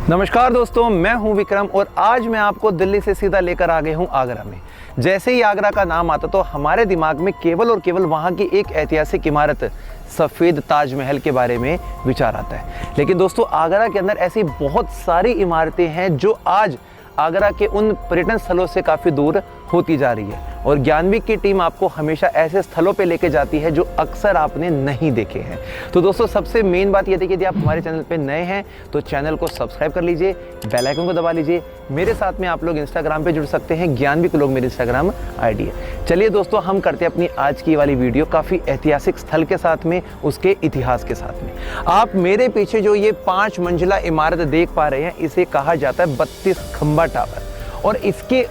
नमस्कार दोस्तों, मैं हूं विक्रम और आज मैं आपको दिल्ली से सीधा लेकर आ गया हूं आगरा में। जैसे ही आगरा का नाम आता तो हमारे दिमाग में केवल और केवल वहां की एक ऐतिहासिक इमारत सफ़ेद ताजमहल के बारे में विचार आता है। लेकिन दोस्तों, आगरा के अंदर ऐसी बहुत सारी इमारतें हैं जो आज आगरा के उन पर्यटन स्थलों से काफ़ी दूर होती जा रही है और ज्ञानवीक की टीम आपको हमेशा ऐसे स्थलों पे लेके जाती है जो अक्सर आपने नहीं देखे हैं। तो दोस्तों, सबसे मेन बात यह थी कि यदि आप हमारे चैनल पे नए हैं तो चैनल को सब्सक्राइब कर लीजिए, बेल आइकन को दबा लीजिए। मेरे साथ में आप लोग इंस्टाग्राम पे जुड़ सकते हैं, ज्ञानवीक लोग मेरी इंस्टाग्राम आईडी है। चलिए दोस्तों, हम करते हैं अपनी आज की वाली वीडियो काफ़ी ऐतिहासिक स्थल के साथ में, उसके इतिहास के साथ में। आप मेरे पीछे जो ये 5 मंजिला इमारत देख पा रहे हैं, इसे कहा जाता है 32 खंबा टावर और इसके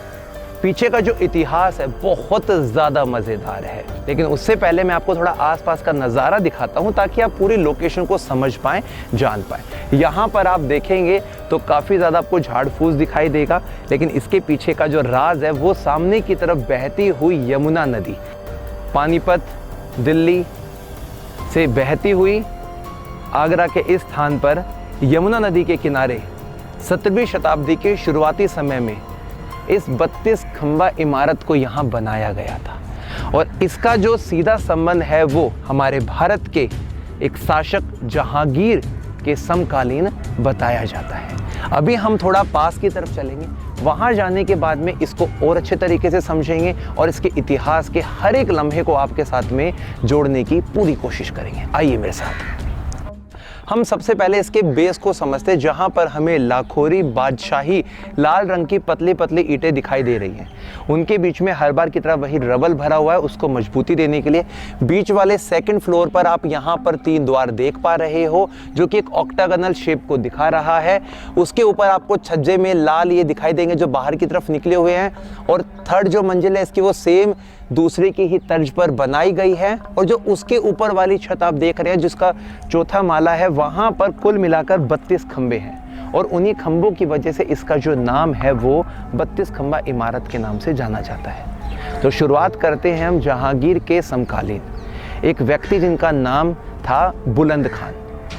पीछे का जो इतिहास है बहुत ज़्यादा मज़ेदार है। लेकिन उससे पहले मैं आपको थोड़ा आसपास का नज़ारा दिखाता हूं ताकि आप पूरी लोकेशन को समझ पाएं, जान पाएं। यहाँ पर आप देखेंगे तो काफ़ी ज़्यादा आपको झाड़ फूस दिखाई देगा, लेकिन इसके पीछे का जो राज है वो सामने की तरफ बहती हुई यमुना नदी, पानीपत दिल्ली से बहती हुई आगरा के इस स्थान पर यमुना नदी के किनारे 17वीं शताब्दी के शुरुआती समय में इस 32 खंबा इमारत को यहाँ बनाया गया था और इसका जो सीधा संबंध है वो हमारे भारत के एक शासक जहांगीर के समकालीन बताया जाता है। अभी हम थोड़ा पास की तरफ चलेंगे, वहाँ जाने के बाद में इसको और अच्छे तरीके से समझेंगे और इसके इतिहास के हर एक लम्हे को आपके साथ में जोड़ने की पूरी कोशिश करेंगे। आइए मेरे साथ। हम सबसे पहले इसके बेस को समझते हैं, जहाँ पर हमें लाखोरी बादशाही लाल रंग की पतली पतली ईंटें दिखाई दे रही हैं। उनके बीच में हर बार की तरह वही रबल भरा हुआ है, उसको मजबूती देने के लिए। बीच वाले सेकंड फ्लोर पर आप यहाँ पर 3 द्वार देख पा रहे हो जो कि एक ऑक्टागोनल शेप को दिखा रहा है। उसके ऊपर आपको छज्जे में लाल ये दिखाई देंगे जो बाहर की तरफ निकले हुए हैं और थर्ड जो मंजिल है इसकी वो सेम दूसरे की ही तर्ज पर बनाई गई है और जो उसके ऊपर वाली छत आप देख रहे हैं जिसका चौथा माला है, वहाँ पर कुल मिलाकर 32 खंबे हैं और उन्हीं खंबों की वजह से इसका जो नाम है वो 32 खंबा इमारत के नाम से जाना जाता है। तो शुरुआत करते हैं हम जहांगीर के समकालीन एक व्यक्ति जिनका नाम था बुलंद खान,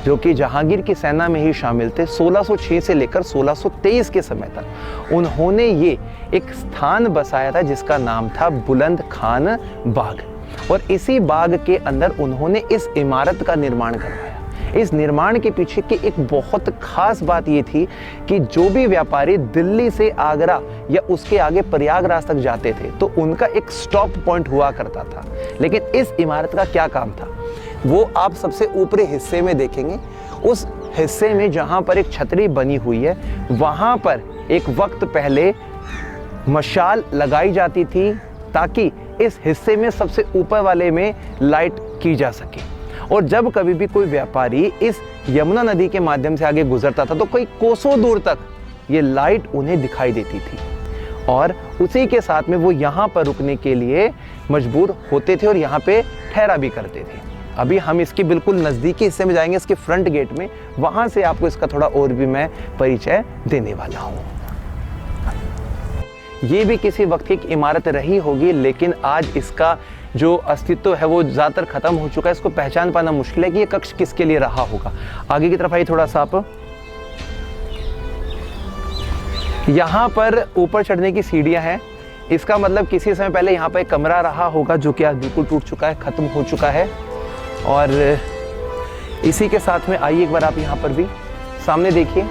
जो कि जहांगीर की सेना में ही शामिल थे। 1606 से लेकर 1623 के समय तक उन्होंने ये एक स्थान बसाया था जिसका नाम था बुलंद खान बाग और इसी बाग के अंदर उन्होंने इस इमारत का निर्माण करवाया। इस निर्माण के पीछे की एक बहुत खास बात ये थी कि जो भी व्यापारी दिल्ली से आगरा या उसके आगे प्रयागराज तक जाते थे तो उनका एक स्टॉप पॉइंट हुआ करता था। लेकिन इस इमारत का क्या काम था वो आप सबसे ऊपरी हिस्से में देखेंगे। उस हिस्से में जहाँ पर एक छतरी बनी हुई है, वहाँ पर एक वक्त पहले मशाल लगाई जाती थी ताकि इस हिस्से में सबसे ऊपर वाले में लाइट की जा सके और जब कभी भी कोई व्यापारी इस यमुना नदी के माध्यम से आगे गुजरता था तो कई कोसों दूर तक ये लाइट उन्हें दिखाई देती थी और उसी के साथ में वो यहाँ पर रुकने के लिए मजबूर होते थे और यहाँ पे ठहरा भी करते थे। अभी हम इसके बिल्कुल नज़दीकी हिस्से में जाएंगे, इसके फ्रंट गेट में, वहाँ से आपको इसका थोड़ा और भी मैं परिचय देने वाला हूँ। ये भी किसी वक्त की इमारत रही होगी, लेकिन आज इसका जो अस्तित्व है वो ज़्यादातर ख़त्म हो चुका है। इसको पहचान पाना मुश्किल है कि ये कक्ष किसके लिए रहा होगा। आगे की तरफ आइए थोड़ा सा आप। यहाँ पर ऊपर चढ़ने की सीढ़ियाँ हैं। इसका मतलब किसी समय पहले यहाँ पर एक कमरा रहा होगा जो कि आज बिल्कुल टूट चुका है, ख़त्म हो चुका है। और इसी के साथ में आइए एक बार आप यहाँ पर भी सामने देखिए,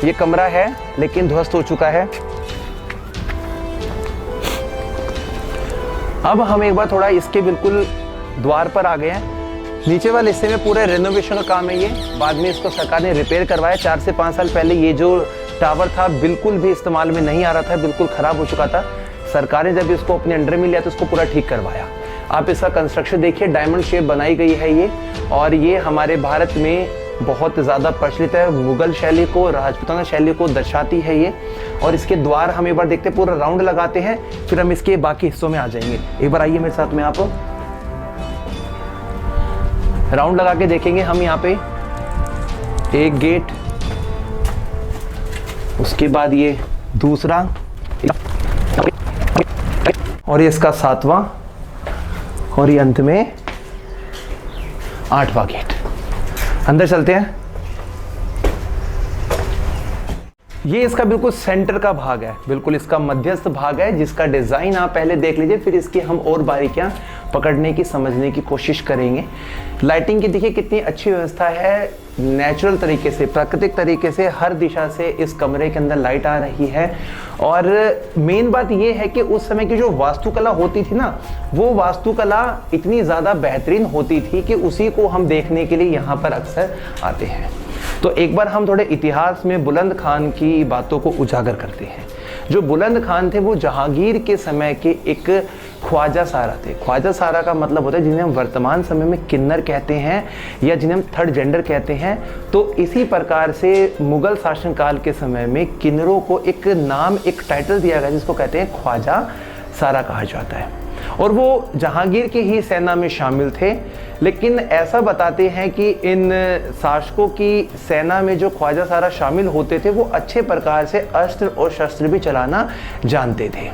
ये कमरा है लेकिन ध्वस्त हो चुका है। अब हम एक बार थोड़ा इसके बिल्कुल द्वार पर आ गए हैं। नीचे वाले हिस्से में पूरा रेनोवेशन का काम है। ये बाद में इसको सरकार ने रिपेयर करवाया। 4 से 5 साल पहले ये जो टावर था बिल्कुल भी इस्तेमाल में नहीं आ रहा था, बिल्कुल ख़राब हो चुका था। सरकार ने जब इसको अपने अंडर में लिया तो उसको पूरा ठीक करवाया। आप इसका कंस्ट्रक्शन देखिए, डायमंड शेप बनाई गई है ये और ये हमारे भारत में बहुत ज़्यादा प्रचलित है। मुगल शैली को, राजपूताना शैली को दर्शाती है ये। और इसके द्वार हम एक बार देखते हैं, पूरा राउंड लगाते हैं, फिर हम इसके बाकी हिस्सों में आ जाएंगे। एक बार आइए मेरे साथ में, आप राउंड लगा के देखेंगे हम। यहाँ पे एक गेट, उसके बाद ये दूसरा और ये इसका 7वां और ये अंत में 8वां गेट। अंदर चलते हैं। ये इसका बिल्कुल सेंटर का भाग है, बिल्कुल इसका मध्यस्थ भाग है, जिसका डिज़ाइन आप पहले देख लीजिए, फिर इसकी हम और बारीकियां पकड़ने की, समझने की कोशिश करेंगे। लाइटिंग की देखिए कितनी अच्छी व्यवस्था है, नेचुरल तरीके से, प्राकृतिक तरीके से हर दिशा से इस कमरे के अंदर लाइट आ रही है। और मेन बात ये है कि उस समय की जो वास्तुकला होती थी ना, वो वास्तुकला इतनी ज़्यादा बेहतरीन होती थी कि उसी को हम देखने के लिए यहाँ पर अक्सर आते हैं। तो एक बार हम थोड़े इतिहास में बुलंद खान की बातों को उजागर करते हैं। जो बुलंद खान थे वो जहांगीर के समय के एक ख्वाजा सारा थे। ख्वाजा सारा का मतलब होता है जिन्हें हम वर्तमान समय में किन्नर कहते हैं या जिन्हें हम थर्ड जेंडर कहते हैं। तो इसी प्रकार से मुगल शासनकाल के समय में किन्नरों को एक नाम, एक टाइटल दिया गया जिसको कहते हैं ख्वाजा सारा कहा जाता है। और वो जहांगीर की ही सेना में शामिल थे, लेकिन ऐसा बताते हैं कि इन शासकों की सेना में जो ख्वाजा सारा शामिल होते थे वो अच्छे प्रकार से अस्त्र और शस्त्र भी चलाना जानते थे।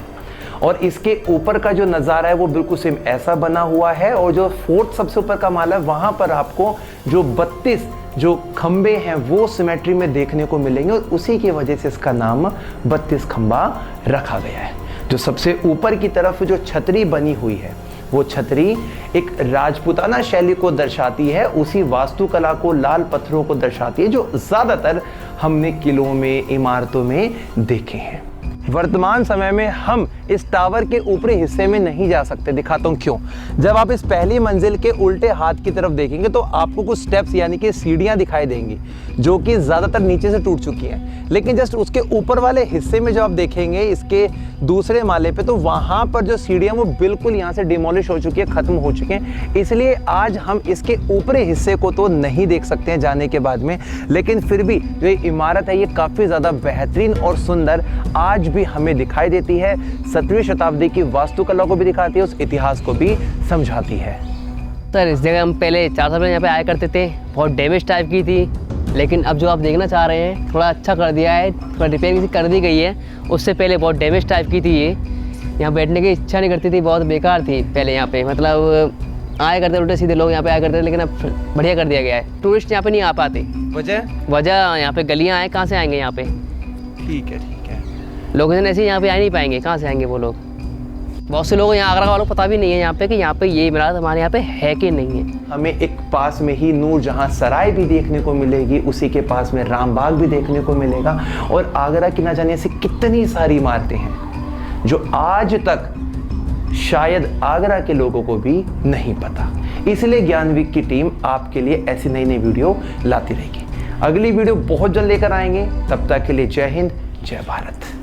और इसके ऊपर का जो नज़ारा है वो बिल्कुल सेम ऐसा बना हुआ है। और जो फोर्ट सबसे ऊपर का माला है वहाँ पर आपको जो 32 जो खंबे हैं वो सिमेट्री में देखने को मिलेंगे, और उसी की वजह से इसका नाम 32 खंबा रखा गया है। जो सबसे ऊपर की तरफ जो छतरी बनी हुई है वो छतरी एक राजपूताना शैली को दर्शाती है, उसी वास्तुकला को, लाल पत्थरों को दर्शाती है जो ज़्यादातर हमने किलों में, इमारतों में देखे हैं। वर्तमान समय में हम इस टावर के ऊपरी हिस्से में नहीं जा सकते। दिखाता हूँ क्यों। जब आप इस पहली मंजिल के उल्टे हाथ की तरफ देखेंगे तो आपको कुछ स्टेप्स यानी कि सीढ़ियाँ दिखाई देंगी जो कि ज़्यादातर नीचे से टूट चुकी हैं। लेकिन जस्ट उसके ऊपर वाले हिस्से में जो आप देखेंगे इसके दूसरे माले पे, तो वहाँ पर जो सीढ़ियाँ वो बिल्कुल यहाँ से डिमोलिश हो चुकी है, ख़त्म हो चुके हैं। इसलिए आज हम इसके ऊपरी हिस्से को तो नहीं देख सकते हैं जाने के बाद में, लेकिन फिर भी जो ये इमारत है ये काफ़ी ज़्यादा बेहतरीन और सुंदर आज भी हमें दिखाई देती है। 17वीं शताब्दी की वास्तुकला को भी दिखाती है, उस इतिहास को भी समझाती है। सर इस जगह हम पहले 4 साल पहले यहाँ पे आया करते थे, बहुत डैमेज टाइप की थी, लेकिन अब जो आप देखना चाह रहे हैं थोड़ा अच्छा कर दिया है, थोड़ा रिपेयर कर दी गई है। उससे पहले बहुत डैमेज टाइप की थी ये, यहाँ बैठने की इच्छा नहीं करती थी, बहुत बेकार थी पहले यहाँ पे, मतलब आया करते उल्टे सीधे लोग यहाँ पे आया करते थे, लेकिन अब बढ़िया कर दिया गया है। टूरिस्ट यहाँ पे नहीं आ पाते। वजह यहाँ पे गलियाँ आए, कहाँ से आएंगे यहाँ पे? ठीक है लोग ऐसे यहाँ पे आ नहीं पाएंगे, कहाँ से आएंगे वो लोग? बहुत से लोग यहाँ, आगरा वालों को पता भी नहीं है यहाँ पे कि यहाँ पे ये इमारत हमारे यहाँ पे है कि नहीं है। हमें एक पास में ही नूरजहां सराय भी देखने को मिलेगी, उसी के पास में रामबाग भी देखने को मिलेगा। और आगरा की ना जाने ऐसी कितनी सारी इमारतें हैं जो आज तक शायद आगरा के लोगों को भी नहीं पता। इसलिए ज्ञान वीक की टीम आपके लिए ऐसी नई नई वीडियो लाती रहेगी। अगली वीडियो बहुत जल्द लेकर आएंगे, तब तक के लिए जय हिंद, जय भारत।